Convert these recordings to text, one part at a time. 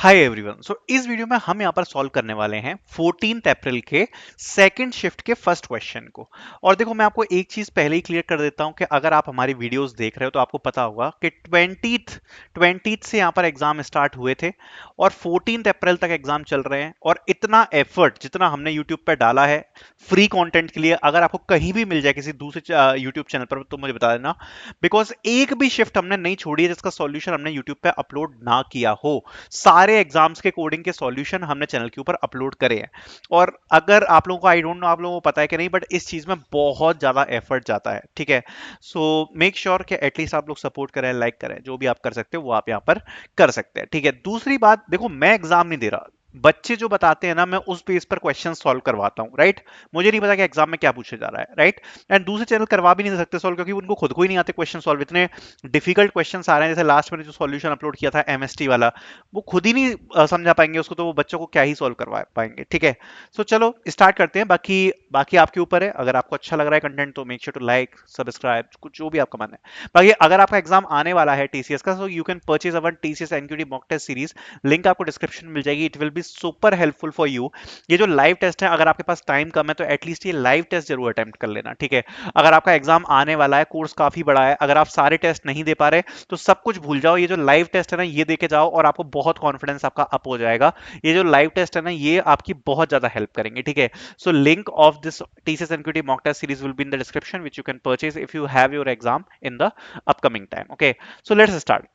Hi everyone. इस video में हम यहाँ पर सॉल्व करने वाले हैं 14 अप्रैल के सेकंड शिफ्ट के फर्स्ट क्वेश्चन को। और देखो, मैं आपको एक चीज पहले ही क्लियर कर देता हूँ कि अगर आप हमारी वीडियोस देख रहे हो तो आपको पता होगा कि 20th से यहाँ पर एग्जाम स्टार्ट हुए थे और 14 अप्रैल तक एग्जाम चल रहे हैं। और इतना एफर्ट जितना हमने यूट्यूब पर डाला है फ्री कंटेंट के लिए, अगर आपको कहीं भी मिल जाए किसी दूसरे यूट्यूब चैनल पर तो मुझे बता देना, बिकॉज एक भी शिफ्ट हमने नहीं छोड़ी है जिसका सॉल्यूशन हमने यूट्यूब पे अपलोड ना किया हो। सारे एग्जाम्स के कोडिंग के सॉल्यूशन हमने चैनल के ऊपर अपलोड करे हैं। और अगर आप लोगों को, आई डोंट नो आप लोगों को पता है कि नहीं, बट इस चीज में बहुत ज्यादा एफर्ट जाता है, ठीक है। सो मेक श्योर कि एटलीस्ट आप लोग सपोर्ट करें, लाइक करें, जो भी आप कर सकते हो वो आप यहाँ पर कर सकते हैं, ठीक है। दूसरी बात, देखो मैं एग्जाम नहीं दे रहा, बच्चे जो बताते हैं ना, मैं उस बेस पर क्वेश्चन सॉल्व करवाता हूँ, राइट। मुझे नहीं पता कि एग्जाम में क्या पूछा जा रहा है, राइट। एंड दूसरे चैनल करवा भी नहीं सकते सॉल्व, क्योंकि उनको खुद को ही नहीं आते क्वेश्चन सॉल्व। इतने डिफिकल्ट क्वेश्चंस आ रहे हैं, जैसे लास्ट में जो सॉल्यूशन अपलोड किया था एमएसटी वाला, वो खुद ही नहीं समझा पाएंगे उसको, तो वो बच्चों को क्या ही सॉल्व करवा पाएंगे, ठीक है। चलो स्टार्ट करते हैं। बाकी बाकी आपके ऊपर है, अगर आपको अच्छा लग रहा है कंटेंट तो make sure to like, subscribe, कुछ जो भी आपका मन है। बाकी अगर आपका एग्जाम आने वाला है टीसीएस का, so you can purchase our TCS NQT mock test series. Link आपको डिस्क्रिप्शन में मिल जाएगी। It will be super helpful for you. ये जो लाइव टेस्ट है, अगर आपके पास टाइम कम है तो एटलीस्ट ये लाइव टेस्ट जरूर अटेम्प्ट कर लेना, ठीक है। अगर आपका एग्जाम आने वाला है, कोर्स काफी बड़ा है, अगर आप सारे टेस्ट नहीं दे पा रहे तो सब कुछ भूल जाओ, ये जो लाइव टेस्ट है ना ये देके जाओ और आपको बहुत कॉन्फिडेंस आपका अप हो जाएगा। ये जो लाइव टेस्ट है ना ये आपकी बहुत ज्यादा हेल्प करेंगे, ठीक है। So link of this TCS NQT mock test series will be in the description, which you can purchase if you have your exam in the upcoming time. Okay, so let's start.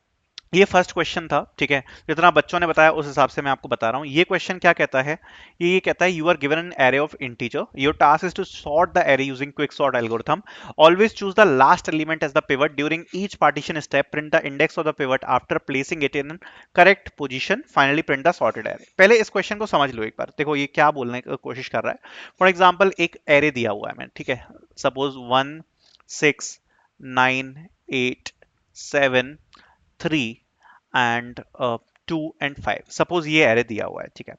ये first question था, ठीक है। जितना बच्चों ने बताया उस हिसाब से मैं आपको बता रहा हूं। ये क्वेश्चन क्या कहता है, ये कहता है you are given an array of integer, your task is to sort the array using quick sort algorithm, always choose the last element as the pivot during each partition step, print the index of the pivot after placing it in correct position, finally print the sorted array. पहले इस question को समझ लो एक बार। देखो ये क्या बोलने की कोशिश कर रहा है। फॉर एग्जाम्पल एक एरे दिया हुआ है मैं, ठीक है। सपोज 1 6 9 8 7 3 एंड 2 एंड 5, सपोज ये एरे दिया हुआ है, ठीक है।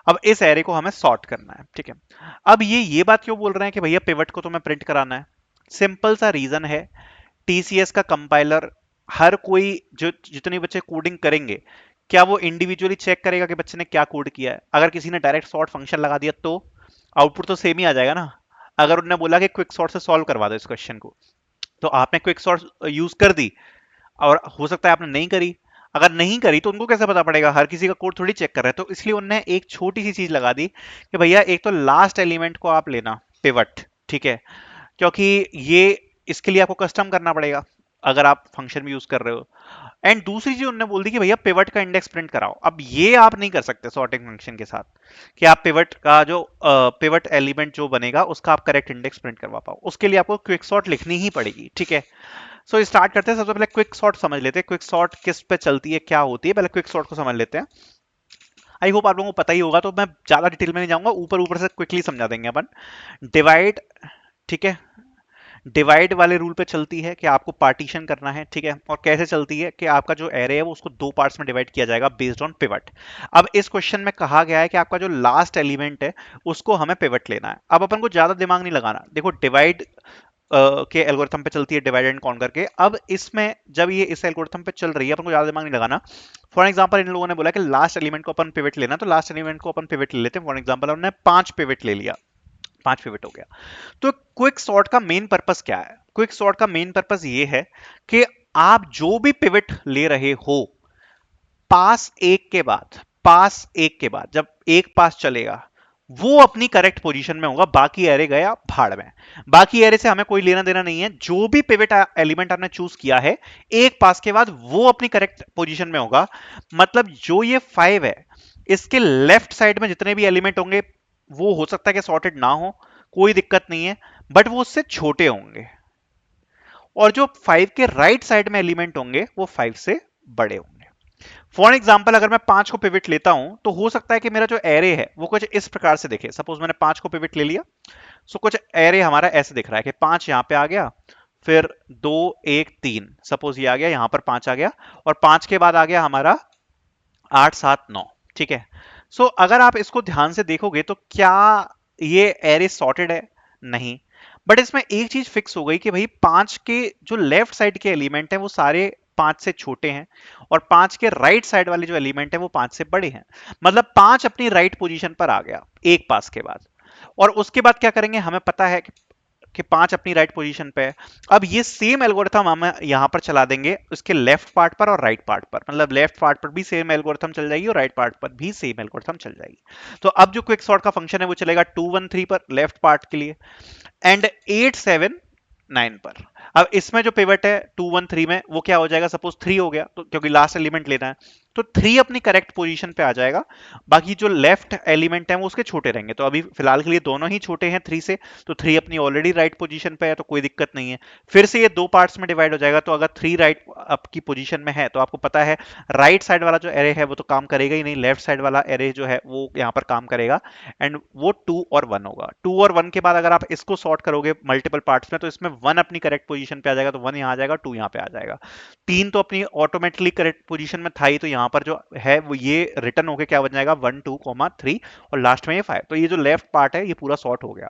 अब इस एरे को हमें सॉर्ट करना है, ठीक है। अब ये बात क्यों बोल रहे हैं कि भैया पिवट को तुम्हें प्रिंट कराना है? सिंपल सा रीजन है, टीसीएस का कंपाइलर हर कोई, जो जितने बच्चे कोडिंग करेंगे, क्या वो इंडिविजुअली चेक करेगा कि बच्चे ने क्या कोड किया है? अगर किसी ने डायरेक्ट सॉर्ट फंक्शन लगा दिया तो आउटपुट तो सेम ही आ जाएगा ना। अगर उन्होंने बोला कि क्विक सॉर्ट से सॉल्व करवा दो इस क्वेश्चन को, तो आपने क्विक सॉर्ट यूज कर दी, और हो सकता है आपने नहीं करी। अगर नहीं करी तो उनको कैसे पता पड़ेगा? हर किसी का कोड थोड़ी चेक कर रहे हैं। तो इसलिए उन्होंने एक छोटी सी चीज लगा दी कि भैया एक तो लास्ट एलिमेंट को आप लेना पिवट, ठीक है, क्योंकि ये इसके लिए आपको कस्टम करना पड़ेगा अगर आप फंक्शन भी यूज कर रहे हो। एंड दूसरी चीज उन्होंने बोल दी कि भैया पिवट का इंडेक्स प्रिंट कराओ। अब ये आप नहीं कर सकते सॉर्टिंग फंक्शन के साथ कि आप पिवट का जो पिवट एलिमेंट जो बनेगा उसका आप करेक्ट इंडेक्स प्रिंट करवा पाओ। उसके लिए आपको क्विक सॉर्ट लिखनी ही पड़ेगी, ठीक है। स्टार्ट करते हैं। सबसे पहले क्विक सॉर्ट समझ लेते हैं, क्विक सॉर्ट किस पे चलती है, क्या होती है। पहले क्विक सॉर्ट को समझ लेते हैं। आई होप आप लोगों को पता ही होगा, तो मैं ज्यादा डिटेल में नहीं जाऊंगा, ऊपर ऊपर से क्विकली समझा देंगे अपन। डिवाइड, ठीक है। डिवाइड वाले रूल पे चलती है कि आपको पार्टीशन करना है, ठीक है। और कैसे चलती है कि आपका जो एरे है वो उसको दो पार्ट्स में डिवाइड किया जाएगा बेस्ड ऑन पिवट। अब इस क्वेश्चन में कहा गया है कि आपका जो लास्ट एलिमेंट है उसको हमें पिवट लेना है। अब अपन को ज्यादा दिमाग नहीं लगाना। देखो डिवाइड के एल्गोरिथम पे चलती है, डिवाइड एंड कॉन्कर के। अब इसमें जब ये इस एल्गोरिथम पे चल रही है, अपन को ज्यादा दिमाग नहीं लगाना। फॉर एग्जांपल इन लोगों ने बोला कि लास्ट एलिमेंट को अपन पिवट लेना, तो लास्ट एलिमेंट को अपन पिवट ले लेते हैं। फॉर एग्जांपल उन्होंने 5 पिवट ले लिया, 5 पिवट हो गया। तो क्विक सॉर्ट का मेन पर्पस क्या है? क्विक सॉर्ट का मेन पर्पस ये है कि आप जो भी पिवट ले रहे हो, पास एक के बाद, पास एक के बाद जब एक पास चलेगा वो अपनी करेक्ट पोजीशन में होगा, बाकी एरे गया भाड़ में। बाकी एरे से हमें कोई लेना देना नहीं है। जो भी पिवट एलिमेंट आपने चूज किया है एक पास के बाद वो अपनी करेक्ट पोजीशन में होगा। मतलब जो ये 5 है, इसके लेफ्ट साइड में जितने भी एलिमेंट होंगे वो हो सकता है कि सॉर्टेड ना हो, कोई दिक्कत नहीं है, बट वो उससे छोटे होंगे। और जो 5 के राइट साइड में एलिमेंट होंगे वो 5 से बड़े होंगे। फॉर एग्जाम्पल अगर मैं 5 को पिवट लेता हूं तो हो सकता है कि मेरा जो एरे है वो कुछ इस प्रकार से दिखे। सपोज मैंने 5 को पिवट ले लिया, कुछ एरे हमारा ऐसे दिख रहा है कि 5 यहां पे आ गया, फिर 2 1 3, सपोज ये आ गया, यहां पर 5 आ गया, और 5 के बाद आ गया हमारा 8 7 9, ठीक है। अगर आप इसको ध्यान से देखोगे तो क्या ये एरे सॉर्टेड है? नहीं। बट इसमें एक चीज फिक्स हो गई कि भाई 5 के जो लेफ्ट साइड के एलिमेंट है वो सारे 5 से छोटे हैं और 5 के राइट साइड वाले जो एलिमेंट है वो 5 से बड़े हैं। मतलब 5 अपनी राइट पोजीशन पर आ गया एक पास के बाद। और उसके बाद क्या करेंगे, हमें पता है कि 5 अपनी राइट पोजीशन पे है। अब ये सेम एल्गोरिथम हम यहां पर चला देंगे उसके लेफ्ट पार्ट पर और राइट पार्ट पर, मतलब लेफ्ट पार्ट पर भी सेम एल्गोरिथम चल जाएगी और राइट पार्ट पर भी सेम एल्गोरिथम चल जाएगी। तो अब जो क्विक सॉर्ट का फंक्शन है वो चलेगा 213 पर लेफ्ट पार्ट के लिए एंड 879 पर। अब इसमें जो पिवट है 213 में वो क्या हो जाएगा, सपोज 3 हो गया तो क्योंकि लास्ट एलिमेंट लेना है तो 3 अपनी करेक्ट पोजीशन पे आ जाएगा। बाकी जो लेफ्ट एलिमेंट है वो उसके छोटे रहेंगे। तो अभी फिलहाल के लिए दोनों ही छोटे हैं 3 से, तो 3 अपनी ऑलरेडी राइट पोजीशन पे है तो कोई दिक्कत नहीं है। फिर से ये दो पार्ट्स में डिवाइड हो जाएगा। तो अगर 3 राइट आपकी पोजीशन में है तो आपको पता है राइट साइड वाला जो एरे है वो तो काम करेगा ही नहीं, लेफ्ट साइड वाला एरे जो है वो यहाँ पर काम करेगा एंड वो 2 और 1 होगा। 2 और 1 के बाद अगर आप इसको सॉर्ट करोगे मल्टीपल पार्ट्स में तो इसमें 1 अपनी करेक्ट पोजीशन पे आ जाएगा, तो 1 यहाँ आ जाएगा, 2 यहाँ पे आ जाएगा। 3 तो अपनी ऑटोमेटिकली करेक्ट पोजीशन में था ही, तो यहाँ पर जो है वो ये रिटर्न होके क्या बन जाएगा 1 2 3 और लास्ट में ये 5। तो ये जो लेफ्ट पार्ट है ये पूरा सॉर्ट हो गया।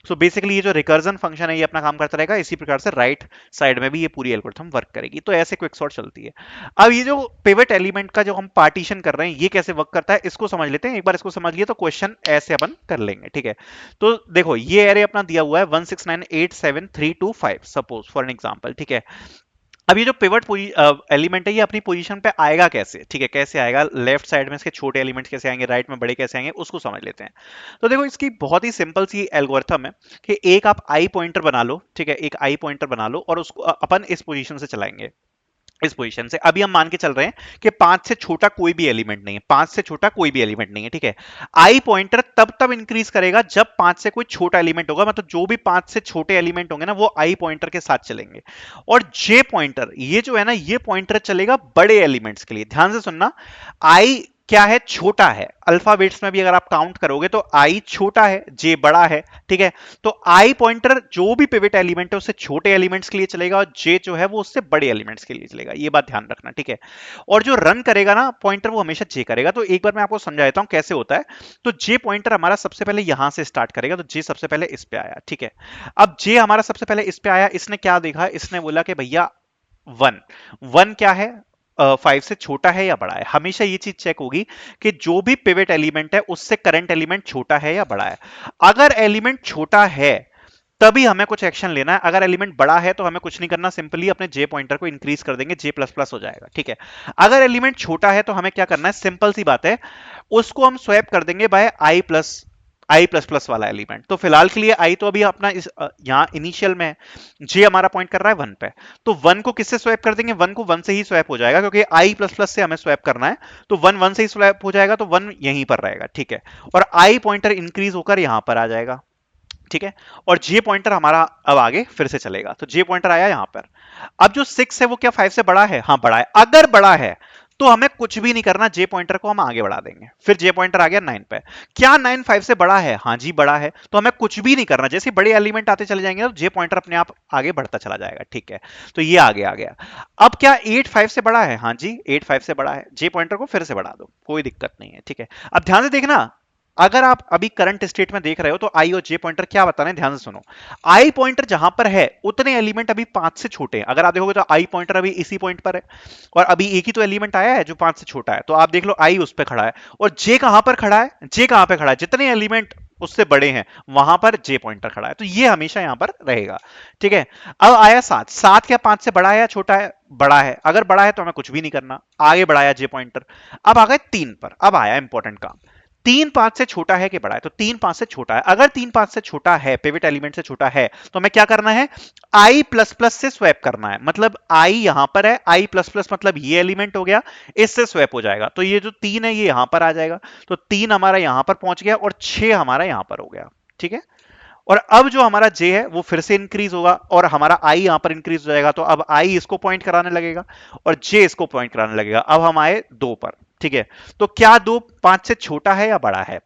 सो बेसिकली ये जो रिकर्जन फंक्शन है ये अपना काम करता रहेगा। इसी प्रकार से राइट साइड में भी ये पूरी एल्गोरिथम वर्क करेगी। तो ऐसे क्विक सॉर्ट चलती है। अब ये जो पिवट एलिमेंट का जो हम पार्टीशन कर रहे हैं ये कैसे वर्क करता है इसको समझ लेते हैं। एक बार इसको समझ लिए तो क्वेश्चन ऐसे अपन कर लेंगे, ठीक है। तो देखो ये एरे अपना दिया हुआ है 1698732 सपोज फॉर एन एग्जांपल, ठीक है। अब ये जो पिवट एलिमेंट है ये अपनी पोजीशन पे आएगा कैसे, ठीक है, कैसे आएगा, लेफ्ट साइड में इसके छोटे एलिमेंट्स कैसे आएंगे, राइट में बड़े कैसे आएंगे, उसको समझ लेते हैं। तो देखो इसकी बहुत ही सिंपल सी एल्गोरिथम है कि एक आप आई पॉइंटर बना लो, ठीक है, एक आई पॉइंटर बना लो और उसको अपन इस पोजीशन से चलाएंगे। इस पोजीशन से अभी हम मान के चल रहे हैं कि 5 से छोटा कोई भी एलिमेंट नहीं है, 5 से छोटा कोई भी एलिमेंट नहीं है, ठीक है। आई पॉइंटर तब तब इंक्रीज करेगा जब 5 से कोई छोटा एलिमेंट होगा, मतलब जो भी 5 से छोटे एलिमेंट होंगे ना वो आई पॉइंटर के साथ चलेंगे। और जे पॉइंटर ये जो है ना ये पॉइंटर चलेगा बड़े एलिमेंट्स के लिए। ध्यान से सुनना, आई क्या है, छोटा है। अल्फाबेट्स में भी अगर आप काउंट करोगे तो आई छोटा है, जे बड़ा है, ठीक है। तो आई पॉइंटर जो भी पिवट एलिमेंट है उससे छोटे एलिमेंट्स के लिए चलेगा और जे जो है वो उससे बड़े एलिमेंट्स के लिए चलेगा। ये बात ध्यान रखना, ठीक है। और जो रन करेगा ना पॉइंटर वो हमेशा जे करेगा। तो एक बार मैं आपको समझा देता हूं कैसे होता है। तो जे पॉइंटर हमारा सबसे पहले यहां से स्टार्ट करेगा, तो जे सबसे पहले इस पे आया, ठीक है। अब जे हमारा सबसे पहले इस पे आया, इसने क्या देखा, इसने बोला कि भैया 1 1 क्या है, 5 से छोटा है या बड़ा है। हमेशा ये चीज चेक होगी कि जो भी पिवट एलिमेंट है उससे करंट एलिमेंट छोटा है या बड़ा है। अगर एलिमेंट छोटा है तभी हमें कुछ एक्शन लेना है, अगर एलिमेंट बड़ा है तो हमें कुछ नहीं करना, सिंपली अपने जे पॉइंटर को इंक्रीज कर देंगे, जे प्लस प्लस हो जाएगा, ठीक है। अगर एलिमेंट छोटा है तो हमें क्या करना है, सिंपल सी बात है, उसको हम स्वैप कर देंगे बाय आई प्लस प्लस वाला एलिमेंट। तो फिलहाल के लिए आई तो अभी अपना इस यहाँ इनिशियल में है, जे हमारा पॉइंट कर रहा है 1 पे, तो 1 को किससे स्वैप कर देंगे, 1 को 1 से ही स्वैप हो जाएगा क्योंकि आई प्लस प्लस से हमें स्वैप करना है। तो 1 1 से ही स्वैप हो जाएगा तो 1 यहीं पर रहेगा, ठीक है। और आई पॉइंटर इंक्रीज होकर यहां पर आ जाएगा, ठीक है। और जे पॉइंटर हमारा अब आगे फिर से चलेगा, तो जे पॉइंटर आया यहां पर। अब जो 6 है वो क्या 5 से बड़ा है, हाँ बड़ा है। अगर बड़ा है तो हमें कुछ भी नहीं करना, जे पॉइंटर को हम आगे बढ़ा देंगे। फिर जे पॉइंटर आ गया 9 पे, क्या 9 5 से बड़ा है, हाँ जी बड़ा है, तो हमें कुछ भी नहीं करना। जैसे बड़े एलिमेंट आते चले जाएंगे तो जे पॉइंटर अपने आप आगे बढ़ता चला जाएगा, ठीक है। तो ये आगे आ गया। अब क्या 8 5 से बड़ा है, हाँ जी 8 5 से बड़ा है, जे पॉइंटर को फिर से बढ़ा दो, कोई दिक्कत नहीं है, ठीक है। अब ध्यान से देखना, अगर आप अभी करंट स्टेट में देख रहे हो तो आई और जे पॉइंटर क्या बता रहे हैं, ध्यान से सुनो। आई पॉइंटर जहां पर है उतने एलिमेंट अभी 5 से छोटे हैं। अगर आप देखोगे तो आई पॉइंटर अभी इसी पॉइंट पर है और अभी एक ही तो एलिमेंट आया है जो 5 से छोटा है, तो आप देख लो आई उस पर खड़ा है। और जे कहां पर खड़ा है, जे कहां पर खड़ा है, जितने एलिमेंट उससे बड़े हैं वहां पर जे पॉइंटर खड़ा है, तो ये हमेशा यहां पर रहेगा, ठीक है। अब आया 7, 7 क्या 5 से बड़ा है या छोटा है, बड़ा है। अगर बड़ा है तो हमें कुछ भी नहीं करना, आगे बढ़ाया जे पॉइंटर। अब आ गए 3 पर, अब आया इंपॉर्टेंट काम, 3 5 से छोटा है कि बड़ा है, तो 3 5 से छोटा है। अगर 3 5 से छोटा है, पिवट एलिमेंट से छोटा है, तो हमें क्या करना है, आई प्लस प्लस से स्वैप करना है। मतलब आई यहां पर है, आई प्लस प्लस मतलब ये एलिमेंट हो गया, इससे स्वैप हो जाएगा। तो ये जो 3 है ये यहां पर आ जाएगा, तो 3 हमारा यहां पर पहुंच गया और 6 हमारा यहां पर हो गया, ठीक है। और अब जो हमारा जे है वो फिर से इंक्रीज होगा और हमारा आई यहां पर इंक्रीज हो जाएगा। तो अब आई इसको पॉइंट कराने लगेगा और जे इसको पॉइंट कराने लगेगा। अब हम आए 2 पर, ठीक है। तो क्या 2 5 से छोटा है या बड़ा है,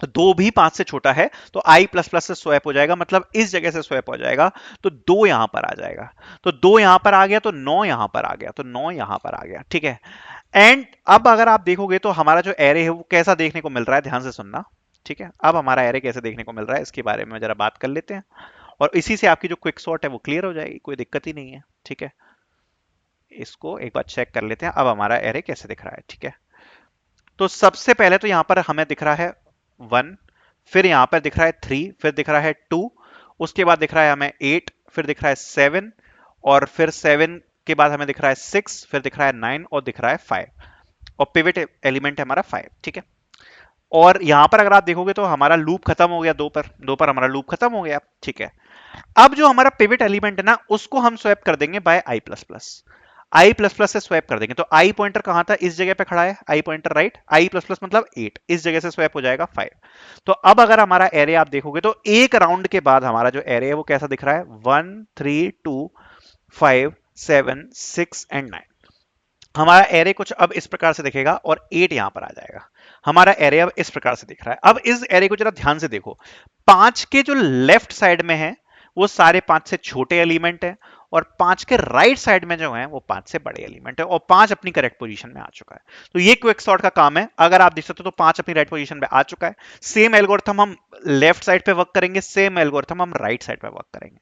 तो 2 भी 5 से छोटा है, तो आई प्लस प्लस से स्वैप हो जाएगा, मतलब इस जगह से स्वैप हो जाएगा, तो 2 यहां पर आ जाएगा। तो 2 यहां पर आ गया तो 9 यहां पर आ गया, तो 9 यहां पर आ गया, ठीक है। एंड अब अगर आप देखोगे तो हमारा जो एरे है वो कैसा देखने को मिल रहा है, ध्यान से सुनना, ठीक है। अब हमारा एरे कैसे देखने को मिल रहा है इसके बारे में जरा बात कर लेते हैं और इसी से आपकी जो क्विक सॉर्ट है वो क्लियर हो जाएगी, कोई दिक्कत ही नहीं है, ठीक है। इसको एक बार चेक कर लेते हैं अब हमारा एरे कैसे दिख रहा है। ठीक है, तो सबसे पहले तो यहां पर हमें दिख रहा है 1, फिर यहां पर दिख रहा है 3, फिर दिख रहा है 2, उसके बाद दिख रहा है हमें 8, फिर दिख रहा है 7, और फिर 7 के बाद हमें दिख रहा है 6, फिर दिख रहा है 9 और दिख रहा है 5, और पिवट एलिमेंट है हमारा 5। ठीक है, और यहां पर अगर आप देखोगे तो हमारा लूप खत्म हो गया, दो पर हमारा लूप खत्म हो गया। ठीक है, अब जो हमारा पिवट एलिमेंट है ना उसको हम स्वैप कर देंगे बाय आई प्लस प्लस। आई प्लस प्लस से स्वैप कर देंगे, तो आई पॉइंटर कहां था, इस जगह पे खड़ा है आई पॉइंटर, राइट। आई प्लस प्लस मतलब 8, इस जगह से स्वैप हो जाएगा 5। तो अब अगर हमारा एरे आप देखोगे तो एक राउंड के बाद हमारा जो एरे है वो कैसा दिख रहा है, 1 3 2 5 7 6 एंड 9। हमारा एरे कुछ अब इस प्रकार से दिखेगा और 8 यहां पर आ जाएगा। हमारा एरे अब इस प्रकार से दिख रहा है। अब इस एरे को जरा ध्यान से देखो, 5 के जो लेफ्ट साइड में है वो सारे 5 से छोटे एलिमेंट है, और 5 के राइट साइड में जो है वो 5 से बड़े एलिमेंट है, और 5 अपनी करेक्ट पोजीशन में आ चुका है। तो ये क्विक सॉर्ट का काम है। अगर आप देख सकते हो तो 5 अपनी राइट पोजीशन पे आ चुका है। सेम एल्गोरिथम हम लेफ्ट साइड पे वर्क करेंगे, सेम एल्गोरिथम हम राइट साइड पे वर्क करेंगे।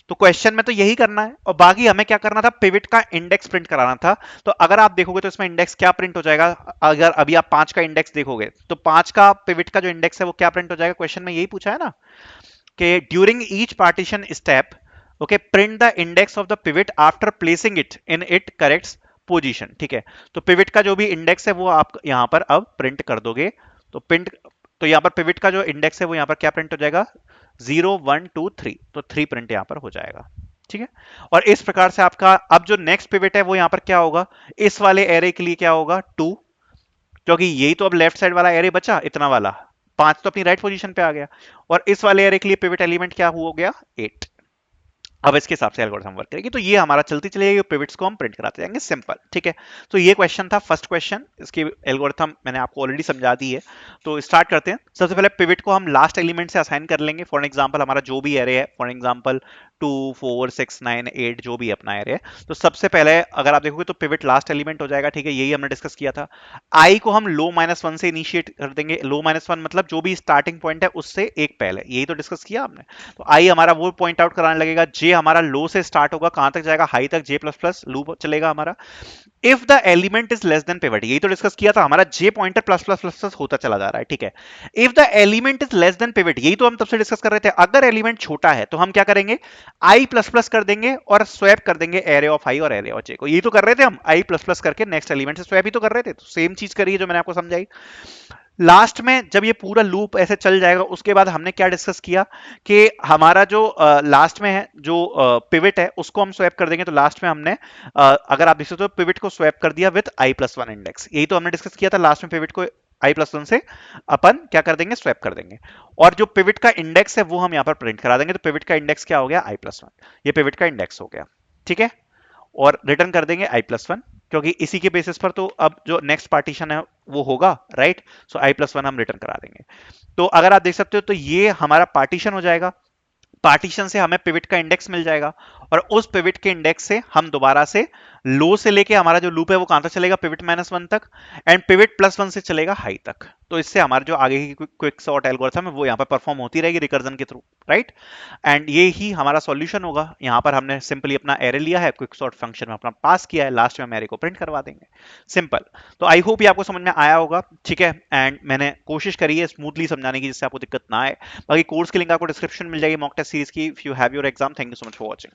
तो क्वेश्चन में तो यही करना है, और बाकी हमें क्या करना था, पिवट का इंडेक्स प्रिंट कराना था। तो अगर आप देखोगे तो इसमें इंडेक्स क्या प्रिंट हो जाएगा, अगर अभी आप 5 का इंडेक्स देखोगे तो 5 का पिवट का जो इंडेक्स है वो क्या प्रिंट हो जाएगा। क्वेश्चन में यही पूछा है ना कि during each partition step, okay, print the index of the pivot after placing it in it correct position. ठीक है, तो पिवट का जो भी इंडेक्स है वो आप यहां पर अब प्रिंट कर दोगे। तो प्रिंट, तो यहां पर पिवट का जो इंडेक्स है वो यहां पर क्या प्रिंट हो जाएगा, 0 1 2 3, तो 3 प्रिंट यहां पर हो जाएगा। ठीक है, और इस प्रकार से आपका अब जो नेक्स्ट पिवट है वो यहां पर क्या होगा, इस वाले एरे के लिए क्या होगा 2, क्योंकि यही तो अब लेफ्ट साइड वाला एरे बचा, इतना वाला 5 तो अपनी राइट पोजीशन पे आ गया, और इस वाले एरे के लिए पिवट एलिमेंट क्या हो गया 8। अब इसके हिसाब से एल्गोरिथम वर्क करेगी। तो ये हमारा चलती चलेगी, पिवट्स को हम प्रिंट कराते जाएंगे, सिंपल। ठीक है, तो ये क्वेश्चन था फर्स्ट क्वेश्चन, इसकी एल्गोरिथम मैंने आपको ऑलरेडी समझा दी है। तो स्टार्ट करते हैं। सबसे पहले पिवट को हम लास्ट एलिमेंट से असाइन कर लेंगे। फॉर एग्जांपल हमारा जो भी एरे है, फॉर एग्जांपल 2 4 6 9 8 जो भी अपना एरे है, तो सबसे पहले अगर आप देखोगे तो पिवट लास्ट एलिमेंट हो जाएगा। ठीक है, यही हमने डिस्कस किया था। आई को हम लो -1 से इनिशिएट कर देंगे। लो -1 मतलब जो भी स्टार्टिंग पॉइंट है उससे एक पहले, यही तो डिस्कस किया हमने। तो आई हमारा वो पॉइंट आउट कराने लगेगा। जे हमारा लो से स्टार्ट होगा, कहां तक जाएगा, हाई तक, जे प्लस प्लस लूप चलेगा हमारा। If the element is less than pivot, यही तो डिस्कस किया था, हमारा J pointer plus plus plus plus होता चला जा रहा है। ठीक है, if the element is less than pivot, यही तो हम तब से डिस्कस कर रहे थे। अगर एलिमेंट छोटा है तो हम क्या करेंगे, आई प्लस प्लस कर देंगे और स्वैप कर देंगे एरे ऑफ आई और एरे ऑफ जे को। यही तो कर रहे थे हम, आई प्लस प्लस करके नेक्स्ट एलिमेंट से स्वैप ही तो कर रहे थे। तो सेम चीज करिए जो मैंने आपको समझाई। लास्ट में जब ये पूरा लूप ऐसे चल जाएगा उसके बाद हमने क्या डिस्कस किया कि हमारा जो लास्ट में है जो पिवट है उसको हम स्वैप कर देंगे। तो लास्ट में हमने अगर आप देख सकते हो पिवट को स्वैप कर दिया विद आई प्लस 1 इंडेक्स। यही तो हमने डिस्कस किया था, लास्ट में पिवट को आई प्लस 1 से अपन क्या कर देंगे, स्वैप कर देंगे। और जो पिवट का इंडेक्स है वो हम यहाँ पर प्रिंट करा देंगे। तो पिवट का इंडेक्स क्या हो गया, आई प्लस 1, ये पिवट का इंडेक्स हो गया। ठीक है, और रिटर्न कर देंगे आई प्लस 1, क्योंकि इसी के बेसिस पर तो अब जो नेक्स्ट पार्टीशन है वो होगा, राइट। सो आई प्लस 1 हम रिटर्न करा देंगे। तो अगर आप देख सकते हो तो ये हमारा पार्टीशन हो जाएगा। पार्टीशन से हमें पिवट का इंडेक्स मिल जाएगा, और उस पिवट के इंडेक्स से हम दोबारा से लो से लेके हमारा जो लूप है वो कहां तक चलेगा, पिवट -1 तक, एंड पिवट +1 से चलेगा हाई तक। तो इससे हमारा जो आगे की क्विक सॉर्ट एल्गोरिथम है वो यहाँ पर परफॉर्म होती रहेगी रिकर्जन के थ्रू, राइट। एंड ये ही हमारा सॉल्यूशन होगा। यहाँ पर हमने सिंपली अपना एरे लिया है, क्विक सॉर्ट फंक्शन में अपना पास किया है, लास्ट में हम एरे को प्रिंट करवा देंगे, सिंपल। तो आई होप ये आपको समझ में आया होगा। ठीक है, एंड मैंने कोशिश करी है स्मूथली समझाने की जिससे आपको दिक्कत ना आए। बाकी कोर्स की लिंक आपको डिस्क्रिप्शन मिल जाएगी मॉक टेस्ट सीरीज की। If you have your exam, thank you so much for watching.